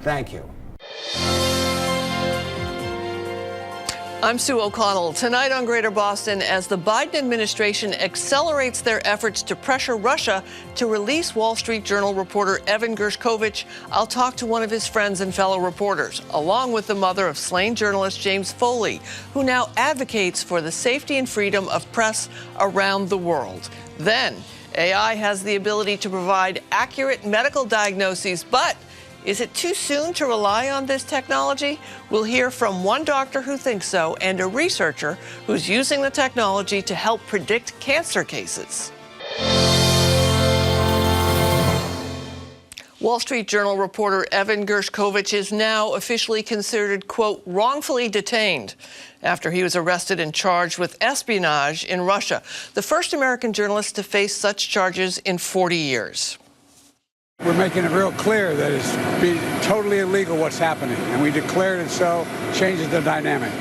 Thank you. I'm Sue O'Connell. Tonight on Greater Boston, as the Biden administration accelerates their efforts to pressure Russia to release Wall Street Journal reporter Evan Gershkovich, I'll talk to one of his friends and fellow reporters, along with the mother of slain journalist James Foley, who now advocates for the safety and freedom of press around the world. Then, AI has the ability to provide accurate medical diagnoses, but is it too soon to rely on this technology? We'll hear from one doctor who thinks so and a researcher who's using the technology to help predict cancer cases. Wall Street Journal reporter Evan Gershkovich is now officially considered, quote, wrongfully detained after he was arrested and charged with espionage in Russia, the first American journalist to face such charges in 40 years. We're making it real clear that it's totally illegal what's happening, and we declared it so, changes the dynamic.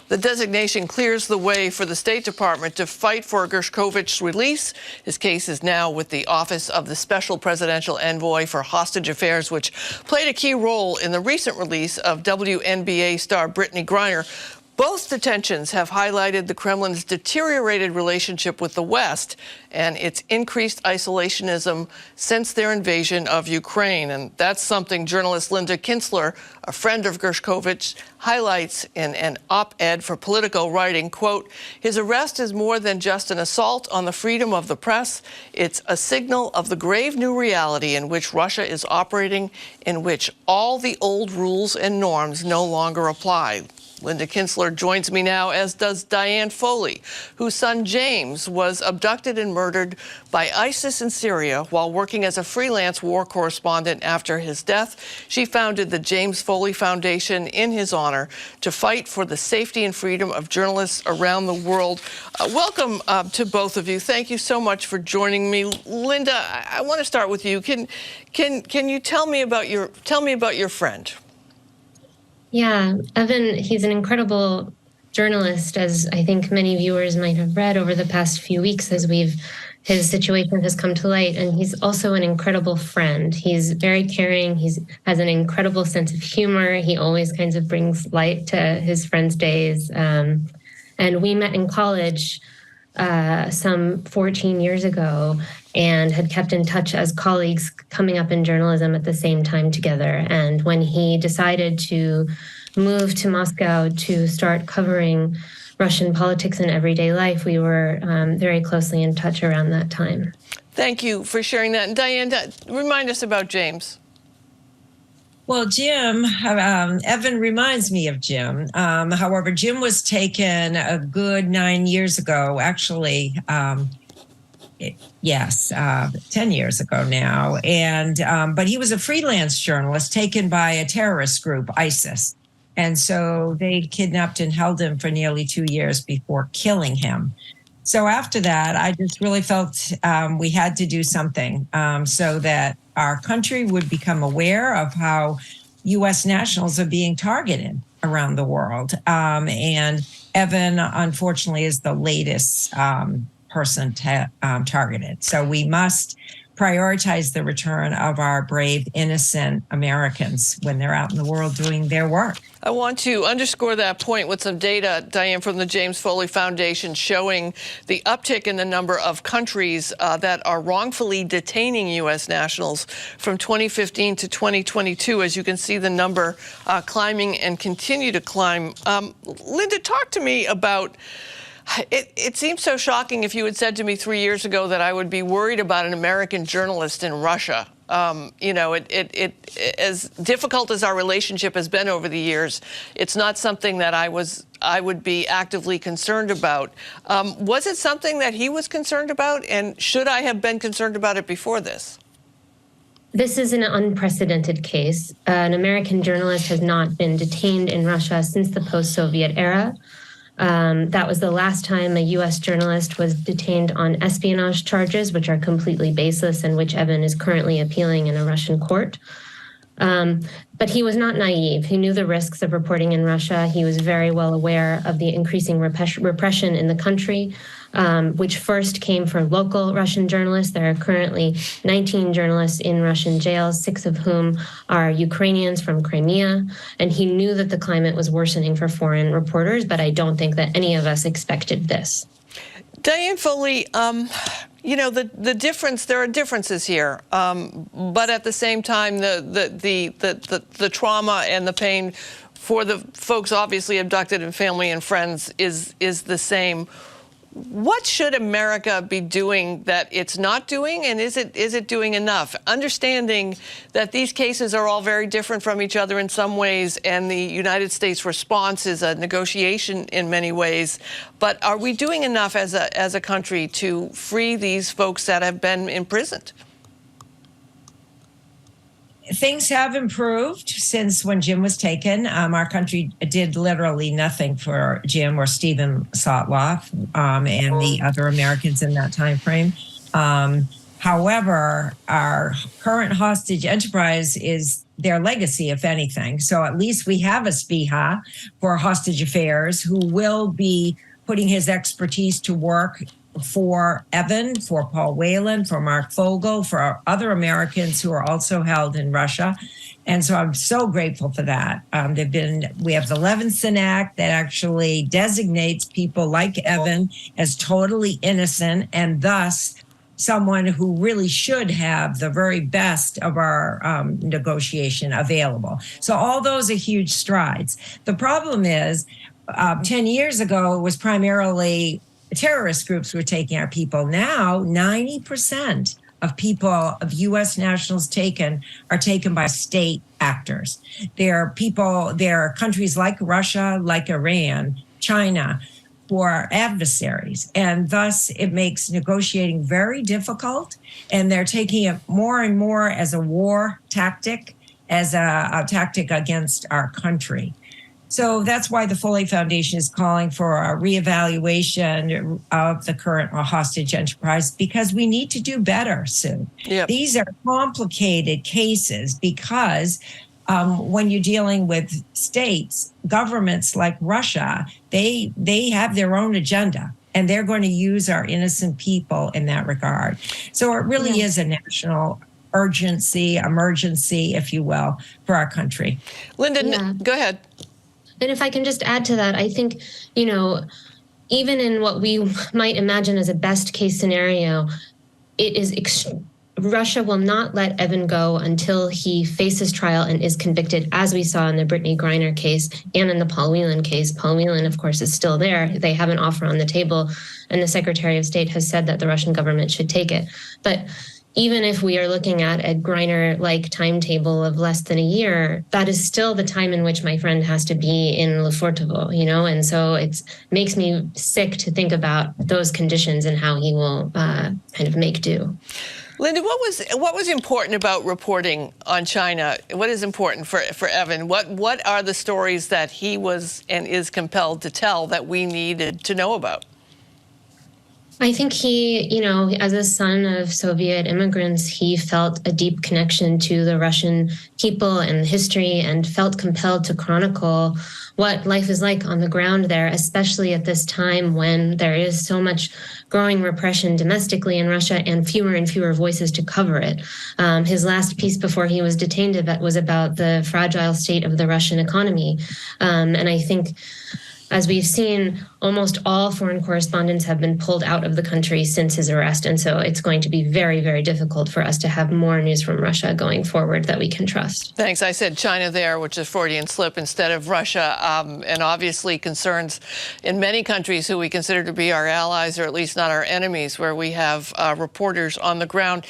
The designation clears the way for the State Department to fight for Gershkovich's release. His case is now with the Office of the Special Presidential Envoy for Hostage Affairs, which played a key role in the recent release of WNBA star Brittany Griner. Both detentions have highlighted the Kremlin's deteriorated relationship with the West and its increased isolationism since their invasion of Ukraine. And that's something journalist Linda Kinsler, a friend of Gershkovich, highlights in an op-ed for Politico, writing, quote, his arrest is more than just an assault on the freedom of the press. It's a signal of the grave new reality in which Russia is operating, in which all the old rules and norms no longer apply. Linda Kinsler joins me now, as does Diane Foley, whose son James was abducted and murdered by ISIS in Syria while working as a freelance war correspondent after his death. She founded the James Foley Foundation in his honor to fight for the safety and freedom of journalists around the world. Welcome to both of you. Thank you so much for joining me. Linda, I want to start with you. Can you tell me about your friend? Yeah, Evan, he's an incredible journalist, as I think many viewers might have read over the past few weeks as his situation has come to light. And he's also an incredible friend. He's very caring. He has an incredible sense of humor. He always kind of brings light to his friends' days. And we met in college some 14 years ago and had kept in touch as colleagues coming up in journalism at the same time together. And when he decided to move to Moscow to start covering Russian politics and everyday life, we were very closely in touch around that time. Thank you for sharing that. And Diane, remind us about James. Well, Jim, Evan reminds me of Jim. However, Jim was taken a good 9 years ago, actually. 10 years ago now. And but he was a freelance journalist taken by a terrorist group, ISIS. And so they kidnapped and held him for nearly 2 years before killing him. So after that, I just really felt we had to do something so that our country would become aware of how U.S. nationals are being targeted around the world. And Evan, unfortunately, is the latest person targeted. So we must prioritize the return of our brave, innocent Americans when they're out in the world doing their work. I want to underscore that point with some data, Diane, from the James Foley Foundation showing the uptick in the number of countries that are wrongfully detaining U.S. nationals from 2015 to 2022. As you can see, the number climbing and continue to climb. Linda, talk to me about it seems so shocking if you had said to me 3 years ago that I would be worried about an American journalist in Russia. As difficult as our relationship has been over the years, it's not something that I would be actively concerned about. Was it something that he was concerned about? And should I have been concerned about it before this? This is an unprecedented case. An American journalist has not been detained in Russia since the post-Soviet era. That was the last time a U.S. journalist was detained on espionage charges, which are completely baseless and which Evan is currently appealing in a Russian court. But he was not naive. He knew the risks of reporting in Russia. He was very well aware of the increasing repression in the country. which first came for local Russian journalists. There are currently 19 journalists in Russian jails, 6 of whom are Ukrainians from Crimea. And he knew that the climate was worsening for foreign reporters, but I don't think that any of us expected this. Diane Foley, the difference. There are differences here, but at the same time, the trauma and the pain for the folks obviously abducted and family and friends is the same. What should America be doing that it's not doing, and is it doing enough? Understanding that these cases are all very different from each other in some ways, and the United States response is a negotiation in many ways. But are we doing enough as a country to free these folks that have been imprisoned? Things have improved since when Jim was taken. Our country did literally nothing for Jim or Stephen Sotloff and the other Americans in that time frame. However, our current hostage enterprise is their legacy, if anything. So at least we have a Spiha for hostage affairs who will be putting his expertise to work for Evan, for Paul Whelan, for Mark Fogel, for other Americans who are also held in Russia. And so I'm so grateful for that. We have the Levinson Act that actually designates people like Evan as totally innocent and thus someone who really should have the very best of our negotiation available. So all those are huge strides. The problem is 10 years ago, it was primarily terrorist groups were taking our people. Now, 90% of people, of U.S. nationals are taken by state actors. There are countries like Russia, like Iran, China, who are adversaries. And thus, it makes negotiating very difficult. And they're taking it more and more as a war tactic, as a tactic against our country. So that's why the Foley Foundation is calling for a reevaluation of the current hostage enterprise, because we need to do better soon. Yep. These are complicated cases because when you're dealing with states, governments like Russia, they have their own agenda, and they're going to use our innocent people in that regard. So it really is a national emergency, if you will, for our country. Linda, go ahead. And if I can just add to that, I think, even in what we might imagine as a best case scenario, Russia will not let Evan go until he faces trial and is convicted, as we saw in the Brittany Griner case and in the Paul Whelan case. Paul Whelan, of course, is still there. They have an offer on the table, and the Secretary of State has said that the Russian government should take it. But even if we are looking at a Griner-like timetable of less than a year, that is still the time in which my friend has to be in Lefortovo, and so it makes me sick to think about those conditions and how he will kind of make do. Linda, what was important about reporting on China? What is important for Evan? What are the stories that he was and is compelled to tell that we needed to know about? I think he, as a son of Soviet immigrants, he felt a deep connection to the Russian people and history, and felt compelled to chronicle what life is like on the ground there, especially at this time when there is so much growing repression domestically in Russia and fewer voices to cover it. His last piece before he was detained was about the fragile state of the Russian economy. And I think, as we've seen, almost all foreign correspondents have been pulled out of the country since his arrest. And so it's going to be very, very difficult for us to have more news from Russia going forward that we can trust. Thanks. I said China there, which is Freudian slip, instead of Russia. And obviously concerns in many countries who we consider to be our allies, or at least not our enemies, where we have reporters on the ground.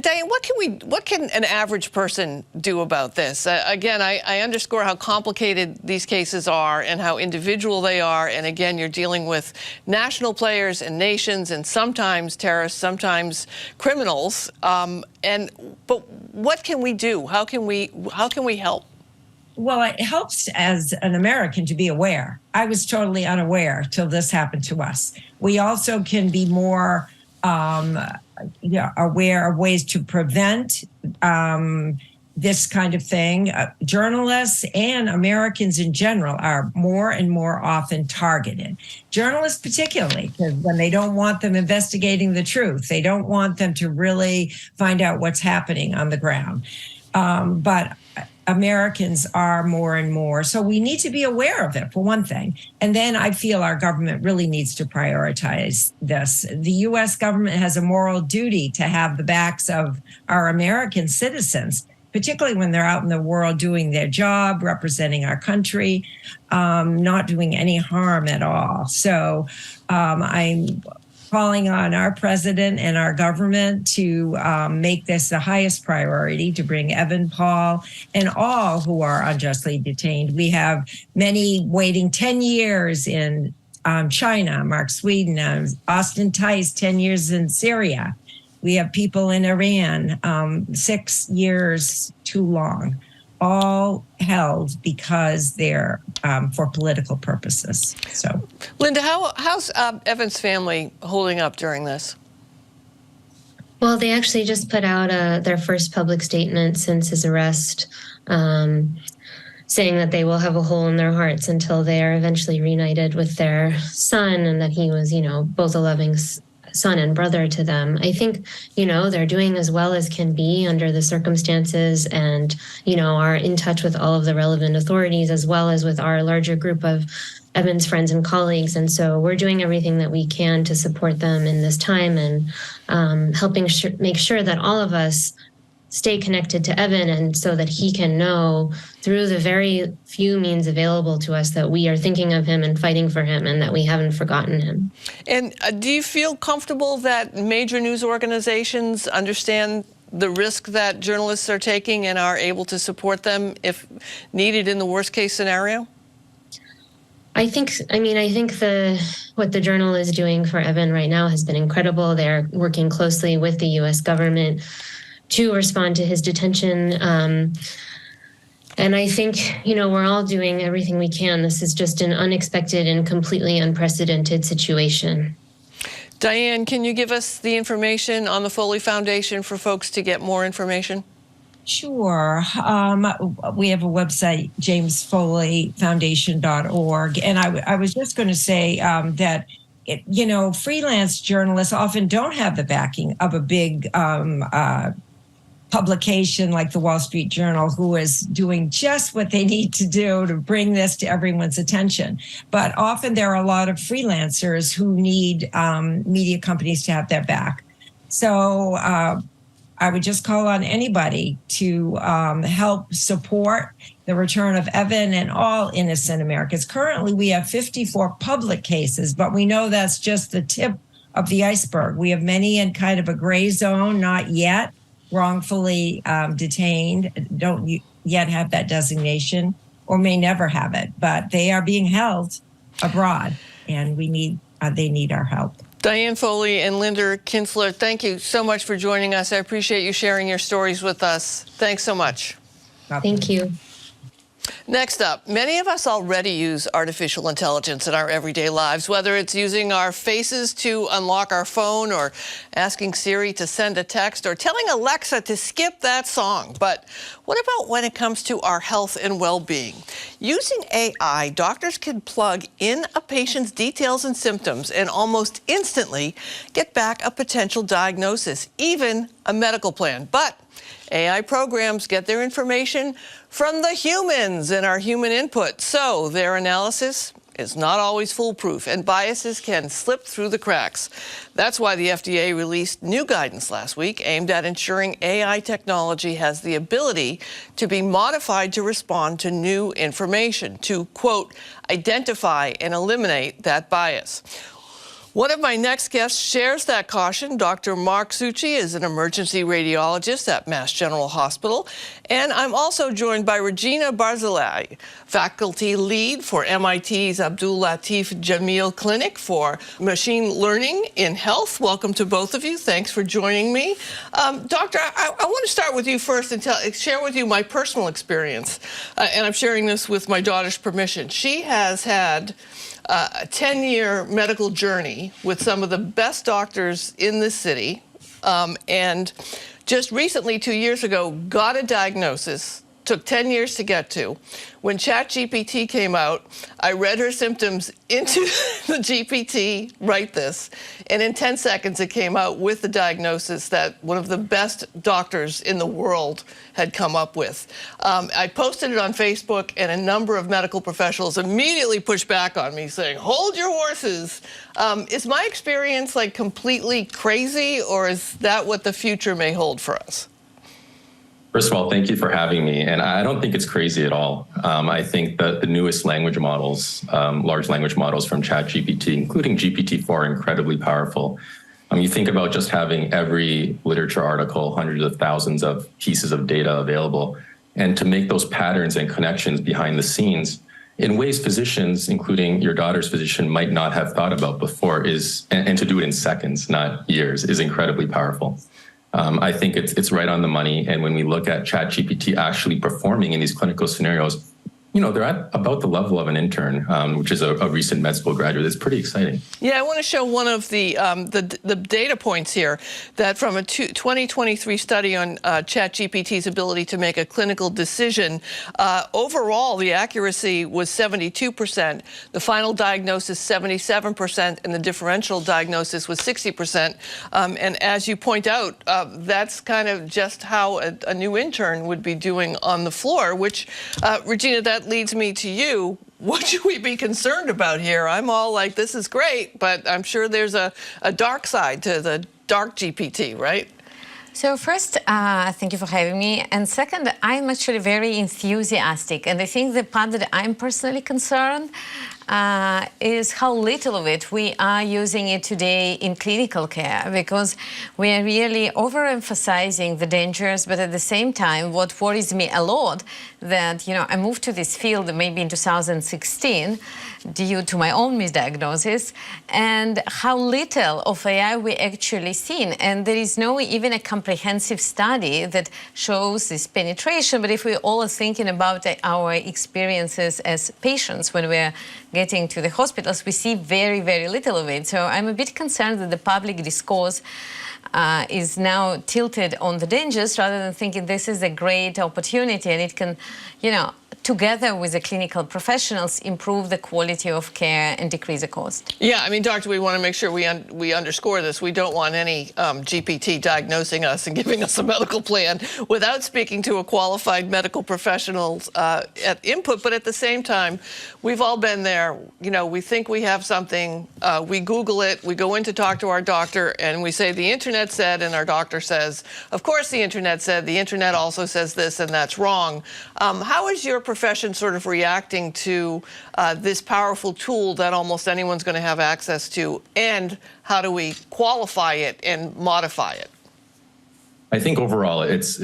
Diane, what can an average person do about this? Again, I underscore how complicated these cases are and how individual they are. And again, you're dealing with national players and nations, and sometimes terrorists, sometimes criminals. But what can we do? How can we help? Well, it helps as an American to be aware. I was totally unaware till this happened to us. We also can be more aware of ways to prevent this kind of thing, journalists and Americans in general are more and more often targeted. Journalists particularly, because when they don't want them investigating the truth, they don't want them to really find out what's happening on the ground. But Americans are more and more. So we need to be aware of it, for one thing. And then I feel our government really needs to prioritize this. The U.S. government has a moral duty to have the backs of our American citizens, particularly when they're out in the world doing their job, representing our country, not doing any harm at all. So I'm calling on our president and our government to make this the highest priority, to bring Evan Paul and all who are unjustly detained. We have many waiting 10 years in China, Mark Sweden, Austin Tice, 10 years in Syria. We have people in Iran, 6 years too long, all held because they're for political purposes. So, Linda, how's Evan's family holding up during this? Well, they actually just put out their first public statement since his arrest, saying that they will have a hole in their hearts until they are eventually reunited with their son, and that he was, both a loving son and brother to them. I think, they're doing as well as can be under the circumstances, and, are in touch with all of the relevant authorities, as well as with our larger group of Evan's friends and colleagues. And so we're doing everything that we can to support them in this time, and helping make sure that all of us stay connected to Evan, and so that he can know through the very few means available to us that we are thinking of him and fighting for him, and that we haven't forgotten him. And do you feel comfortable that major news organizations understand the risk that journalists are taking and are able to support them if needed in the worst case scenario? I think what the Journal is doing for Evan right now has been incredible. They're working closely with the U.S. government to respond to his detention. And I think, we're all doing everything we can. This is just an unexpected and completely unprecedented situation. Diane, can you give us the information on the Foley Foundation for folks to get more information? Sure. We have a website, jamesfoleyfoundation.org. And I was just going to say that, freelance journalists often don't have the backing of a big publication like the Wall Street Journal, who is doing just what they need to do to bring this to everyone's attention. But often there are a lot of freelancers who need media companies to have their back. So I would just call on anybody to help support the return of Evan and all innocent Americans. Currently, we have 54 public cases, but we know that's just the tip of the iceberg. We have many in kind of a gray zone, not yet wrongfully detained, don't yet have that designation, or may never have it, but they are being held abroad, and they need our help. Diane Foley and Linda Kinsler, thank you so much for joining us. I appreciate you sharing your stories with us. Thanks so much. Thank you. Next up, many of us already use artificial intelligence in our everyday lives, whether it's using our faces to unlock our phone, or asking Siri to send a text, or telling Alexa to skip that song. But what about when it comes to our health and well-being? Using AI, doctors can plug in a patient's details and symptoms and almost instantly get back a potential diagnosis, even a medical plan. But AI programs get their information from the humans and our human input, so their analysis is not always foolproof, and biases can slip through the cracks. That's why the FDA released new guidance last week aimed at ensuring AI technology has the ability to be modified to respond to new information, to, quote, identify and eliminate that bias. One of my next guests shares that caution. Dr. Mark Suchi is an emergency radiologist at Mass General Hospital. And I'm also joined by Regina Barzilai, faculty lead for MIT's Abdul Latif Jameel Clinic for Machine Learning in Health. Welcome to both of you. Thanks for joining me. Doctor, I want to start with you first and share with you my personal experience. And I'm sharing this with my daughter's permission. She has had a 10-year medical journey with some of the best doctors in the city, and just recently, 2 years ago, got a diagnosis, took 10 years to get to. When ChatGPT came out, I read her symptoms into the GPT, write this, and in 10 seconds it came out with the diagnosis that one of the best doctors in the world had come up with. I posted it on Facebook, and a number of medical professionals immediately pushed back on me saying, hold your horses. Is my experience like completely crazy, or is that what the future may hold for us? First of all, thank you for having me. And I don't think it's crazy at all. I think that the newest language models, large language models from ChatGPT, including GPT-4, are incredibly powerful. You think about just having every literature article, hundreds of thousands of pieces of data available, and to make those patterns and connections behind the scenes in ways physicians, including your daughter's physician, might not have thought about before, and to do it in seconds, not years, is incredibly powerful. I think it's right on the money. And when we look at ChatGPT actually performing in these clinical scenarios, you know, they're at about the level of an intern, which is a recent med school graduate. It's pretty exciting. Yeah, I want to show one of the data points here, that from a 2023 study on ChatGPT's ability to make a clinical decision, overall the accuracy was 72%, the final diagnosis 77%, and the differential diagnosis was 60%. And as you point out, that's kind of just how a new intern would be doing on the floor, which, Regina, that leads me to you. What should we be concerned about here? I'm all like, this is great, but I'm sure there's a dark side to the dark GPT, right? So first, thank you for having me. And second, I'm actually very enthusiastic. And I think the part that I'm personally concerned is how little of it we are using it today in clinical care, because we are really overemphasizing the dangers, but at the same time, what worries me a lot, that, you know, I moved to this field maybe in 2016 due to my own misdiagnosis, and how little of AI we actually seen. And there is no even a comprehensive study that shows this penetration. But if we all are thinking about our experiences as patients when we're getting to the hospitals, we see very, very little of it. So I'm a bit concerned that the public discourse is now tilted on the dangers rather than thinking this is a great opportunity and it can, you know, together with the clinical professionals, improve the quality of care and decrease the cost. Yeah, I mean, doctor, we want to make sure we underscore this. We don't want any GPT diagnosing us and giving us a medical plan without speaking to a qualified medical professional's input. But at the same time, we've all been there. You know, we think we have something, we Google it, we go in to talk to our doctor, and we say the internet said, and our doctor says, of course the internet said, the internet also says this, and that's wrong. How is your profession sort of reacting to this powerful tool that almost anyone's going to have access to, and how do we qualify it and modify it? I think overall it's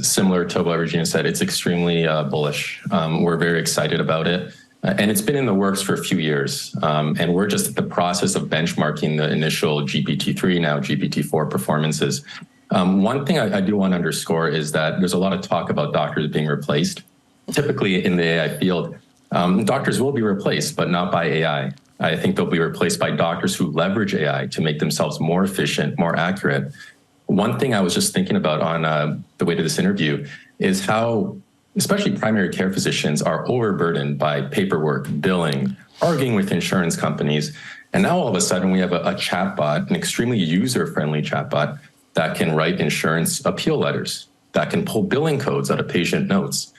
similar to what Regina said. It's extremely bullish. We're very excited about it. And it's been in the works for a few years. And we're just at the process of benchmarking the initial GPT-3, now GPT-4 performances. One thing I do want to underscore is that there's a lot of talk about doctors being replaced. Typically in the AI field, doctors will be replaced, but not by AI. I think they'll be replaced by doctors who leverage AI to make themselves more efficient, more accurate. One thing I was just thinking about on the way to this interview is how, especially primary care physicians, are overburdened by paperwork, billing, arguing with insurance companies. And now all of a sudden we have a chatbot, an extremely user-friendly chatbot that can write insurance appeal letters, that can pull billing codes out of patient notes.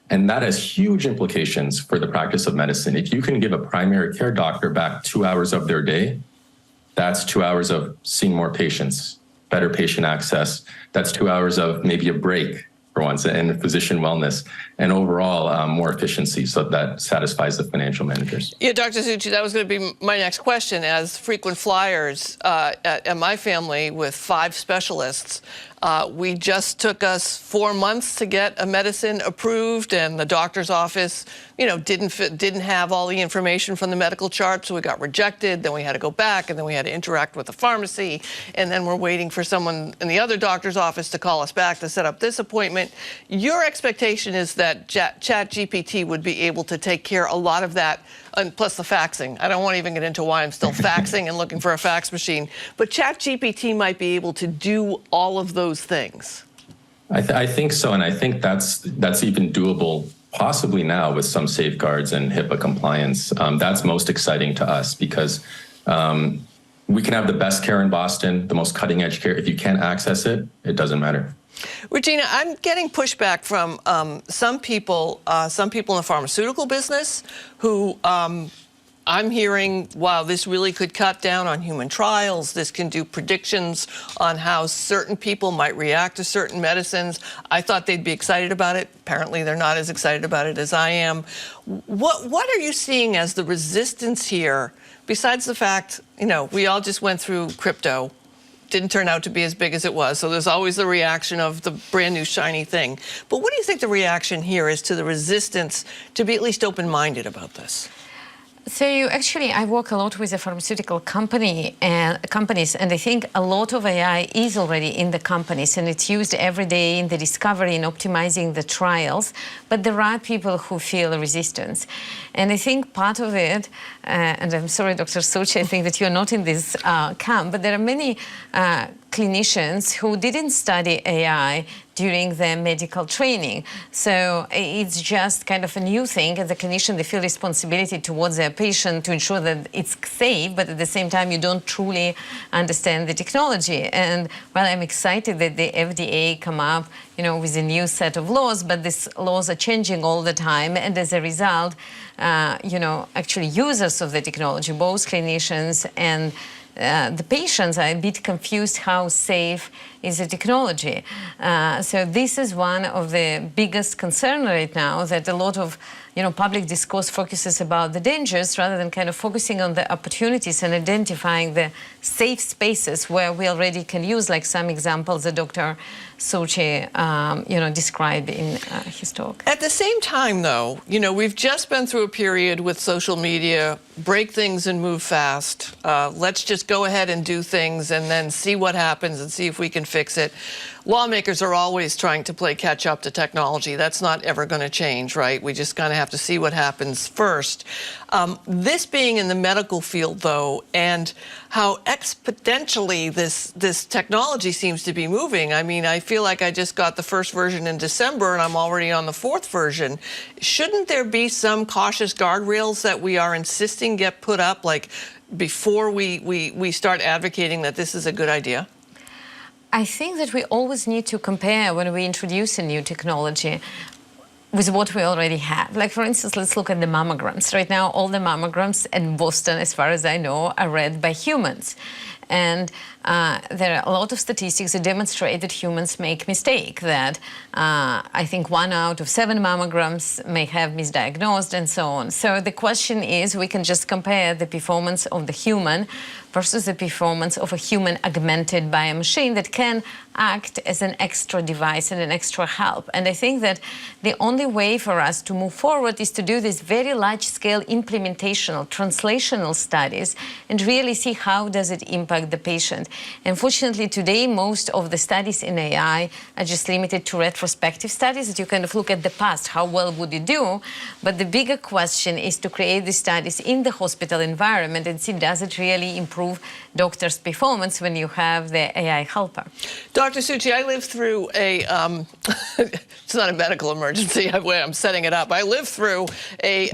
And that has huge implications for the practice of medicine. If you can give a primary care doctor back 2 hours of their day, that's 2 hours of seeing more patients, better patient access. That's 2 hours of maybe a break for once, and physician wellness, and overall more efficiency, so that satisfies the financial managers. Yeah, Dr. Zucchi, that was going to be my next question. As frequent flyers at my family with 5 specialists, we just took us 4 months to get a medicine approved, and the doctor's office, you know, didn't have all the information from the medical chart, so we got rejected. Then we had to go back, and then we had to interact with the pharmacy, and then we're waiting for someone in the other doctor's office to call us back to set up this appointment. Your expectation is that ChatGPT would be able to take care of a lot of that, and plus the faxing. I don't want to even get into why I'm still faxing and looking for a fax machine, but ChatGPT might be able to do all of those things. I think so, and I think that's even doable possibly now with some safeguards and HIPAA compliance. That's most exciting to us because we can have the best care in Boston, the most cutting edge care. If you can't access it, it doesn't matter. Regina, I'm getting pushback from some people in the pharmaceutical business who I'm hearing, wow, this really could cut down on human trials. This can do predictions on how certain people might react to certain medicines. I thought they'd be excited about it. Apparently, they're not as excited about it as I am. What are you seeing as the resistance here, besides the fact, you know, we all just went through crypto. Didn't turn out to be as big as it was. So there's always the reaction of the brand new shiny thing. But what do you think the reaction here is to the resistance to be at least open-minded about this? So I work a lot with the pharmaceutical companies, and I think a lot of AI is already in the companies, and it's used every day in the discovery and optimizing the trials. But there are people who feel resistance, and I think part of it, and I'm sorry, Dr. Suchi, I think that you're not in this camp, but there are many clinicians who didn't study AI during their medical training. So it's just kind of a new thing. As a clinician, they feel responsibility towards their patient to ensure that it's safe, but at the same time, you don't truly understand the technology. And while I'm excited that the FDA come up, you know, with a new set of laws, but these laws are changing all the time. And as a result, you know, actually users of the technology, both clinicians and the patients are a bit confused how safe is the technology. So this is one of the biggest concerns right now, that a lot of public discourse focuses about the dangers rather than kind of focusing on the opportunities and identifying the safe spaces where we already can use, like some examples that Dr. Suchi, described in his talk. At the same time, though, we've just been through a period with social media, break things and move fast. Let's just go ahead and do things and then see what happens and see if we can fix it. Lawmakers are always trying to play catch up to technology. That's not ever going to change, right? We just kind of have to see what happens first. This being in the medical field, though, and how exponentially this technology seems to be moving. I mean, I feel like I just got the first version in December and I'm already on the fourth version. Shouldn't there be some cautious guardrails that we are insisting get put up, like before we start advocating that this is a good idea? I think that we always need to compare when we introduce a new technology with what we already have. Like, for instance, let's look at the mammograms. Right now, all the mammograms in Boston, as far as I know, are read by humans. And there are a lot of statistics that demonstrate that humans make mistakes, that I think 1 out of 7 mammograms may have misdiagnosed and so on. So the question is, we can just compare the performance of the human versus the performance of a human augmented by a machine that can act as an extra device and an extra help. And I think that the only way for us to move forward is to do these very large-scale implementational, translational studies and really see how does it impact the patient. Unfortunately, today, most of the studies in AI are just limited to retrospective studies that you kind of look at the past, how well would you do? But the bigger question is to create these studies in the hospital environment and see, does it really improve doctors' performance when you have the AI helper? Dr. Suchi, I lived through a, it's not a medical emergency, I'm setting it up. I lived through a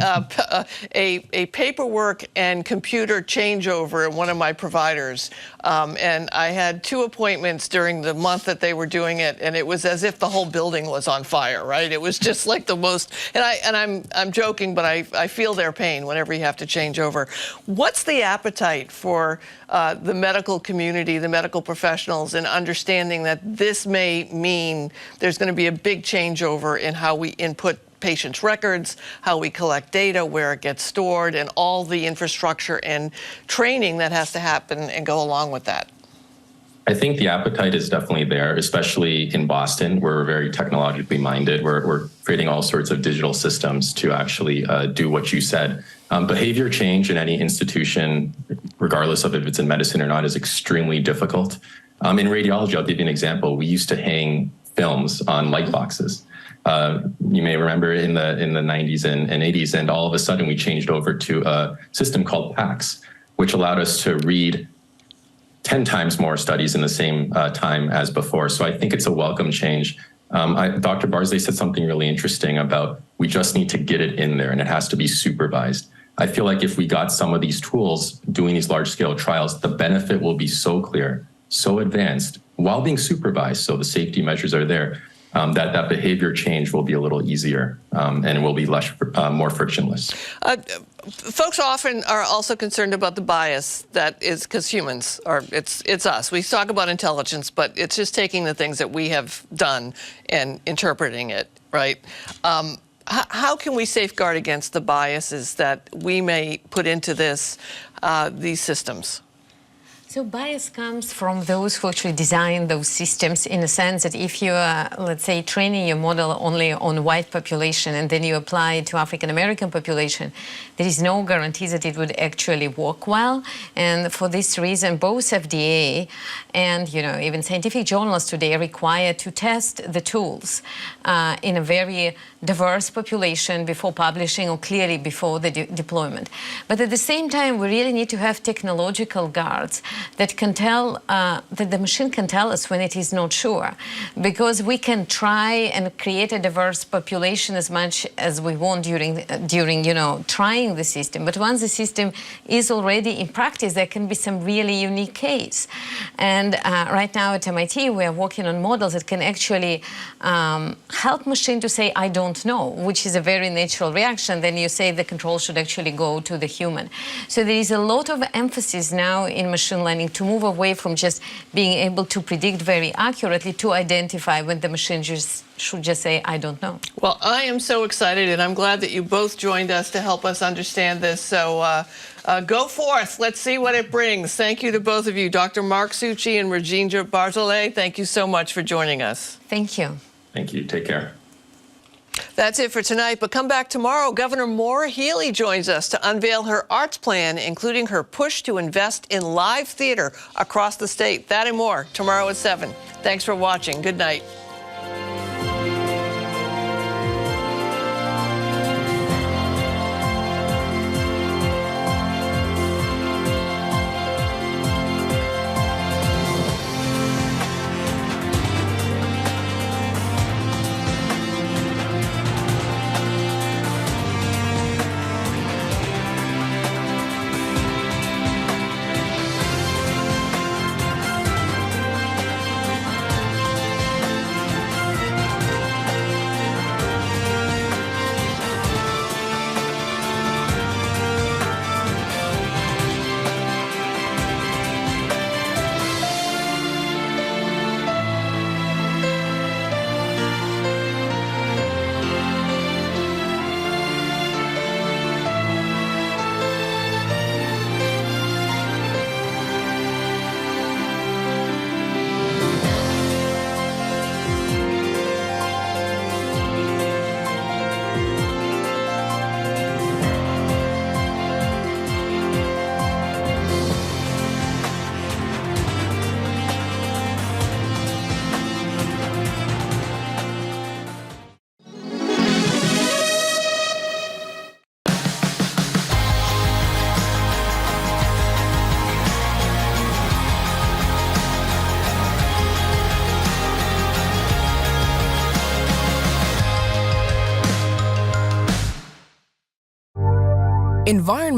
paperwork and computer changeover at one of my providers. And I had 2 appointments during the month that they were doing it, and it was as if the whole building was on fire, right? It was just like the most, and I'm joking, but I feel their pain whenever you have to change over. What's the appetite for the medical community, the medical professionals, in understanding that this may mean there's going to be a big changeover in how we input patients' records, how we collect data, where it gets stored, and all the infrastructure and training that has to happen and go along with that? I think the appetite is definitely there, especially in Boston. We're very technologically minded. We're creating all sorts of digital systems to actually do what you said. Behavior change in any institution, regardless of if it's in medicine or not, is extremely difficult. In radiology, I'll give you an example. We used to hang films on light boxes. You may remember in the 90s and 80s, and all of a sudden we changed over to a system called PACS, which allowed us to read 10 times more studies in the same time as before. So I think it's a welcome change. Dr. Barsley said something really interesting about we just need to get it in there and it has to be supervised. I feel like if we got some of these tools doing these large-scale trials, the benefit will be so clear, so advanced, while being supervised, so the safety measures are there, that behavior change will be a little easier and it will be more frictionless. Folks often are also concerned about the bias that is, because humans are, it's us. We talk about intelligence, but it's just taking the things that we have done and interpreting it, right? How can we safeguard against the biases that we may put into these systems? So bias comes from those who actually design those systems, in a sense that if you are, let's say, training your model only on white population and then you apply it to African-American population, there is no guarantee that it would actually work well. And for this reason, both FDA and, even scientific journals today are required to test the tools in a very diverse population before publishing or clearly before the deployment. But at the same time, we really need to have technological guards that can tell, that the machine can tell us when it is not sure. Because we can try and create a diverse population as much as we want during trying the system. But once the system is already in practice, there can be some really unique case. And right now at MIT, we are working on models that can actually help machine to say, I don't know, which is a very natural reaction. Then you say the control should actually go to the human. So there is a lot of emphasis now in machine learning to move away from just being able to predict very accurately to identify when the machine should just say, I don't know. Well, I am so excited, and I'm glad that you both joined us to help us understand this. So go forth. Let's see what it brings. Thank you to both of you, Dr. Mark Succi and Regina Barzolet. Thank you so much for joining us. Thank you. Thank you. Take care. That's it for tonight, but come back tomorrow. Governor Maura Healey joins us to unveil her arts plan, including her push to invest in live theater across the state. That and more tomorrow at 7. Thanks for watching. Good night. Environment